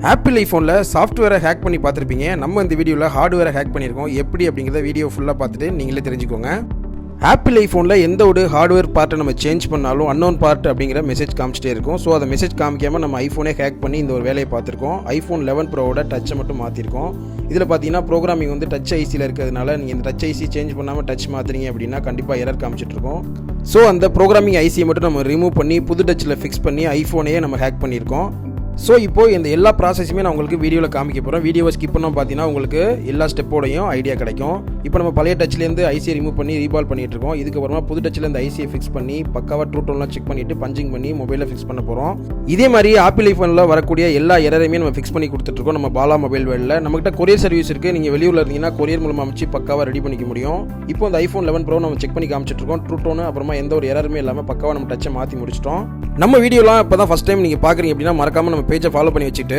Apple ஐஃபோனில் சாஃப்ட்வேரை hack பண்ணி பார்த்துருப்பீங்க. நம்ம இந்த வீடியோவில் ஹார்ட்வேரை ஹேக் பண்ணியிருக்கோம். எப்படி அப்படிங்கிறத வீடியோ ஃபுல்லாக பார்த்துட்டு நீங்களே தெரிஞ்சுக்கோங்க. ஆப்பிள் ஐஃபோனில் எந்த ஒரு ஹார்ட்வேர் பார்ட்டை நம்ம சேஞ்ச் பண்ணாலும் அன்னோன் பார்ட் அப்படிங்கிற மெசேஜ் காமிச்சிட்டே இருக்கும். ஸோ அந்த மெசேஜ் காமிக்காமல் நம்ம ஐஃபோனே ஹேக் பண்ணி இந்த ஒரு வேலையை பார்த்துருக்கோம். ஐஃபோன் 11 ப்ரோவோட டச்சை மட்டும் மாற்றிருக்கோம். இதில் பார்த்தீங்கன்னா ப்ரோக்ராமிங் வந்து டச் ஐசியில் இருக்கிறதுனால நீங்கள் இந்த டச் ஐசி சேஞ்ச் பண்ணாமல் டச் மாற்றுறீங்க அப்படின்னா கண்டிப்பாக எரர் காமிச்சிட்ருக்கோம். ஸோ அந்த ப்ரோக்ராமிங் ஐசியை மட்டும் நம்ம ரிமூவ் பண்ணி புது டச்சில் ஃபிக்ஸ் பண்ணி ஐஃபோனையே நம்ம ஹேக் பண்ணியிருக்கோம். ஸோ இப்போது இந்த எல்லா ப்ராசஸுமே நான் உங்களுக்கு வீடியோவில் காமிக்க போகிறேன். வீடியோவை ஸ்கிப் பண்ணோம் பார்த்தீங்கன்னா உங்களுக்கு எல்லா ஸ்டெப்போடையும் ஐடியா கிடைக்கும். இப்போ நம்ம பழைய டச்லேருந்து ஐசியை ரிமூவ் பண்ணி ரீபால் பண்ணிட்டு இருக்கோம். இதுக்கப்புறமா புது டச்சில் இந்த ஐசியை ஃபிக்ஸ் பண்ணி பக்காவாக ட்ரூ டோன்லாம் செக் பண்ணிவிட்டு பஞ்சிங் பண்ணி மொபைலில் ஃபிக்ஸ் பண்ண போகிறோம். இதே மாதிரி ஆப்பிள் ஐஃபோனில் வரக்கூடிய எல்லா எரரையுமே நம்ம ஃபிக்ஸ் பண்ணி கொடுத்துட்ருக்கோம் நம்ம பாலா மொபைல் வேர்ல்டில். நம்மகிட்ட கொரியர் சர்வீஸ் இருக்குது. நீங்கள் வெளியூரில் இருந்தீங்கன்னா கொரியர் மூலமாக அமைச்சு பக்காவாக ரெடி பண்ணிக்க முடியும். இப்போ இந்த ஐஃபோன் 11 ப்ரோ நம்ம செக் பண்ணி காமிச்சிட்ருக்கோம். ட்ரூ டோன் அப்புறமா எந்த ஒரு எரருமே இல்லாமல் பக்காவாக நம்ம டச்சை மாற்றி முடிச்சிட்டோம். நம்ம வீடியோலாம் இப்போ தான் ஃபஸ்ட் டைம் நீங்கள் பார்க்குறீங்க அப்படின்னா மறக்காமல் நம்ம பேஜை ஃபாலோ பண்ணி வச்சுட்டு